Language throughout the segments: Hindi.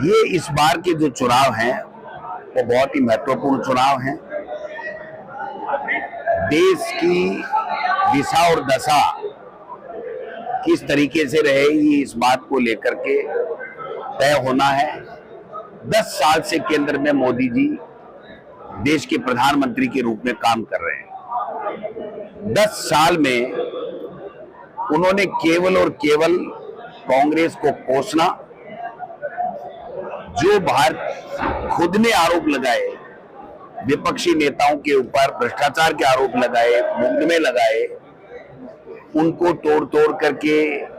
ये इस बार के जो चुनाव हैं वो बहुत ही महत्वपूर्ण चुनाव हैं। देश की दिशा और दशा किस तरीके से रहेगी इस बात को लेकर के तय होना है। 10 साल से केंद्र में मोदी जी देश के प्रधानमंत्री के रूप में काम कर रहे हैं। 10 साल में उन्होंने केवल और केवल कांग्रेस को कोसना, जो भारत खुद ने आरोप लगाए, विपक्षी नेताओं के ऊपर भ्रष्टाचार के आरोप लगाए, मुकदमे लगाए, उनको तोड़ तोड़ करके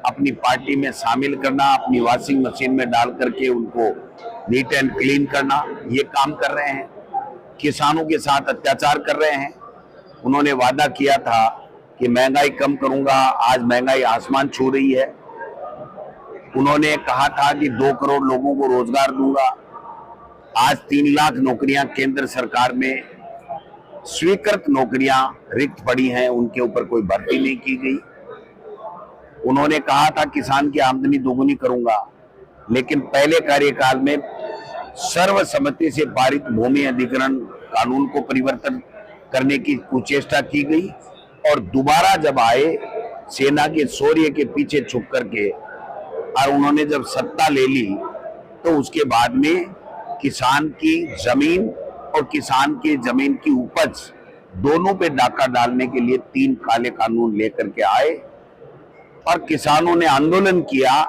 अपनी पार्टी में शामिल करना, अपनी वॉशिंग मशीन में डाल करके उनको नीट एंड क्लीन करना, ये काम कर रहे हैं। किसानों के साथ अत्याचार कर रहे हैं। उन्होंने वादा किया था कि महंगाई कम करूंगा, आज महंगाई आसमान छू रही है। उन्होंने कहा था कि 2 करोड़ लोगों को रोजगार दूंगा, आज 3 लाख नौकरियां केंद्र सरकार में स्वीकृत नौकरियां रिक्त पड़ी हैं, उनके ऊपर कोई भर्ती नहीं की गई। उन्होंने कहा था किसान की आमदनी दोगुनी करूंगा, लेकिन पहले कार्यकाल में सर्वसम्मति से पारित भूमि अधिग्रहण कानून को परिवर्तन करने की कुचेष्टा की गई और दोबारा जब आए सेना के शौर्य के पीछे छुप करके और उन्होंने जब सत्ता ले ली तो उसके बाद में किसान की जमीन और किसान की जमीन की उपज दोनों पे डाका डालने के लिए 3 काले कानून लेकर के आए और किसानों ने आंदोलन किया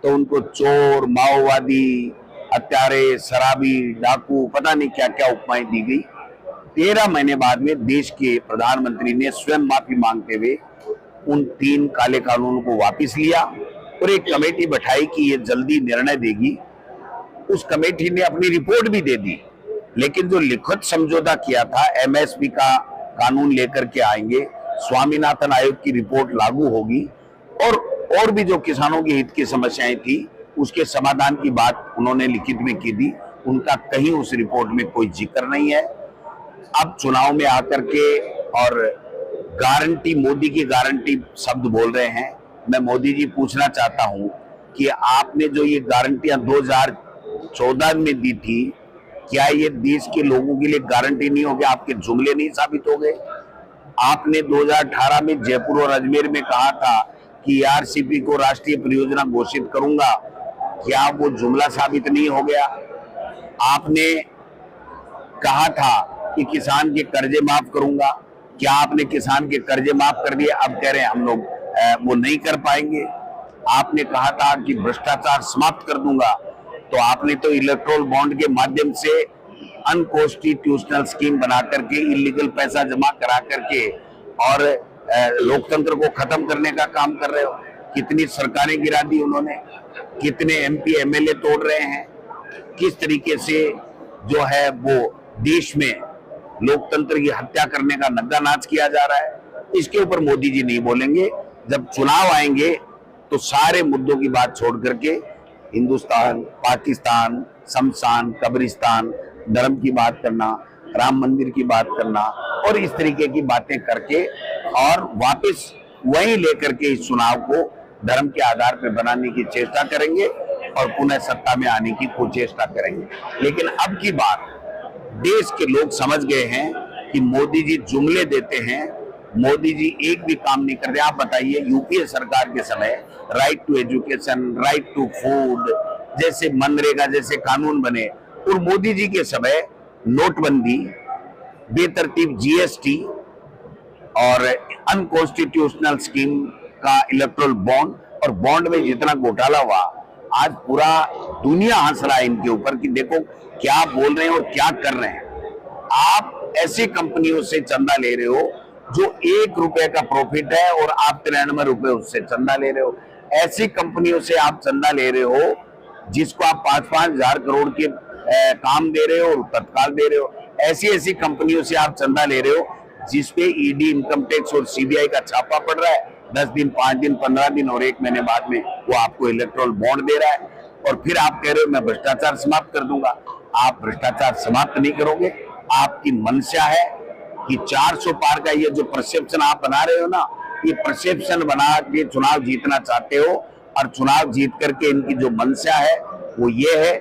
तो उनको चोर, माओवादी, हत्यारे, शराबी, डाकू, पता नहीं क्या क्या उपमाएं दी गई। 13 महीने बाद में देश के प्रधानमंत्री ने स्वयं माफी मांगते हुए उन 3 काले कानूनों को वापस लिया और एक कमेटी बैठाई कि ये जल्दी निर्णय देगी। उस कमेटी ने अपनी रिपोर्ट भी दे दी, लेकिन जो लिखित समझौता किया था एमएसपी का कानून लेकर के आएंगे, स्वामीनाथन आयोग की रिपोर्ट लागू होगी और भी जो किसानों के हित की समस्याएं थी उसके समाधान की बात उन्होंने लिखित में की थी, उनका कहीं उस रिपोर्ट में कोई जिक्र नहीं है। अब चुनाव में आकर के और गारंटी, मोदी की गारंटी शब्द बोल रहे हैं। मैं मोदी जी पूछना चाहता हूं कि आपने जो ये गारंटियां 2014 में दी थी, क्या ये देश के लोगों के लिए गारंटी नहीं हो गया? आपके जुमले नहीं साबित हो गए? आपने 2018 में जयपुर और अजमेर में कहा था कि आरसीपी को राष्ट्रीय परियोजना घोषित करूंगा, क्या वो जुमला साबित नहीं हो गया? आपने कहा था कि किसान के कर्जे माफ करूंगा, क्या आपने किसान के कर्जे माफ कर दिए? अब कह रहे हैं हम लोग वो नहीं कर पाएंगे। आपने कहा था कि भ्रष्टाचार समाप्त कर दूंगा, तो आपने तो इलेक्ट्रोल बॉन्ड के माध्यम से अनकॉन्स्टिट्यूशनल स्कीम बना करके इलीगल पैसा जमा करा करके और लोकतंत्र को खत्म करने का काम कर रहे हो। कितनी सरकारें गिरा दी उन्होंने, कितने एमपी एमएलए तोड़ रहे हैं, किस तरीके से जो है वो देश में लोकतंत्र की हत्या करने का नंगा नाच किया जा रहा है। इसके ऊपर मोदी जी नहीं बोलेंगे। जब चुनाव आएंगे तो सारे मुद्दों की बात छोड़ करके हिंदुस्तान, पाकिस्तान, शमशान, कब्रिस्तान, धर्म की बात करना, राम मंदिर की बात करना और इस तरीके की बातें करके और वापस वहीं लेकर के इस चुनाव को धर्म के आधार पर बनाने की चेष्टा करेंगे और पुनः सत्ता में आने की कुचेष्टा करेंगे। लेकिन अब की बात देश के लोग समझ गए हैं कि मोदी जी जुमले देते हैं, मोदी जी एक भी काम नहीं करते। आप बताइए, यूपीए सरकार के समय right to education, right to food जैसे मनरेगा जैसे कानून बने और मोदी जी के समय नोटबंदी, बेतरतीब जीएसटी और अनकॉन्स्टिट्यूशनल स्कीम का इलेक्ट्रोल बॉन्ड और बॉन्ड में जितना घोटाला हुआ, आज पूरा दुनिया हंस रहा है इनके ऊपर कि देखो क्या बोल रहे हैं और क्या कर रहे हैं। आप ऐसी कंपनियों से चंदा ले रहे हो जो 1 रुपए का प्रॉफिट है और आप 93 रुपए उससे चंदा ले रहे हो। ऐसी कंपनियों से आप चंदा ले रहे हो जिसको आप 5-5 हजार करोड़ के काम दे रहे हो और तत्काल दे रहे हो। ऐसी कंपनियों से आप चंदा ले रहे हो जिसपे ईडी, इनकम टैक्स और सीबीआई का छापा पड़ रहा है। 10 दिन, 5 दिन, 15 दिन और 1 महीने बाद में वो आपको इलेक्ट्रोल बॉन्ड दे रहा है और फिर आप कह रहे हो मैं भ्रष्टाचार समाप्त कर दूंगा। आप भ्रष्टाचार समाप्त नहीं करोगे। आपकी मंशा है कि 400 पार का ये जो परसेप्शन आप बना रहे हो ना, ये परसेप्शन बना के चुनाव जीतना चाहते हो और चुनाव जीत करके इनकी जो मंशा है वो ये है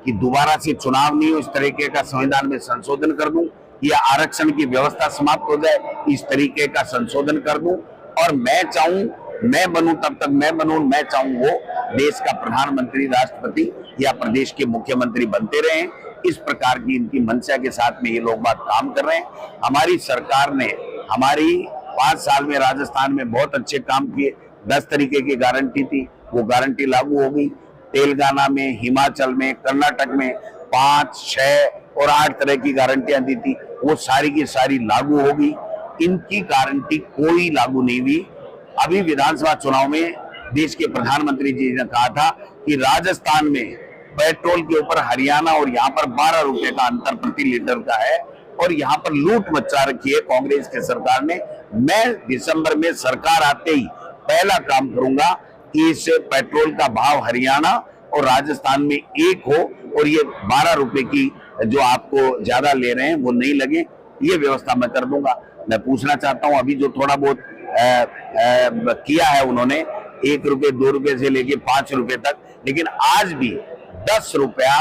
कि दोबारा से चुनाव नहीं हो, इस तरीके का संविधान में संशोधन कर दूं, या आरक्षण की व्यवस्था समाप्त हो जाए, इस तरीके का संशोधन कर दूं। और मैं चाहूं, मैं बनूं, तब तक मैं बनूं, मैं चाहूं वो देश का प्रधानमंत्री, राष्ट्रपति या प्रदेश के मुख्यमंत्री बनते रहे। इस प्रकार की इनकी मंशा के साथ में ये लोग बात काम कर रहे हैं। हमारी सरकार ने हमारी 5 साल में राजस्थान में बहुत अच्छे काम किए। 10 तरीके की गारंटी थी, वो गारंटी लागू हो गई। तेलंगाना में, हिमाचल में, कर्नाटक में 5, 6 और 8 तरह की गारंटियां दी थी, वो सारी की सारी लागू हो गई। इनकी गारंटी कोई लागू नहीं हुई। अभी विधानसभा चुनाव में देश के प्रधानमंत्री जी ने कहा था कि राजस्थान में पेट्रोल के ऊपर हरियाणा और यहाँ पर 12 रुपए का अंतर प्रति लीटर का है, और यहाँ पर लूट मचा रखी है कांग्रेस की सरकार ने। मैं दिसंबर में सरकार आते ही पहला काम करूंगा कि इस पेट्रोल का भाव हरियाणा और राजस्थान में एक हो, और ये 12 रुपए की जो आपको ज्यादा ले रहे हैं वो नहीं लगे, ये व्यवस्था मैं कर दूंगा। मैं पूछना चाहता हूं, अभी जो थोड़ा बहुत किया है उन्होंने, 1 रुपए 2 रुपए से लेके 5 रुपए तक, लेकिन आज भी 10 रुपया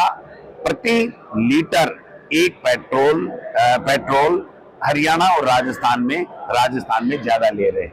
प्रति लीटर एक पेट्रोल हरियाणा और राजस्थान में ज्यादा ले रहे हैं।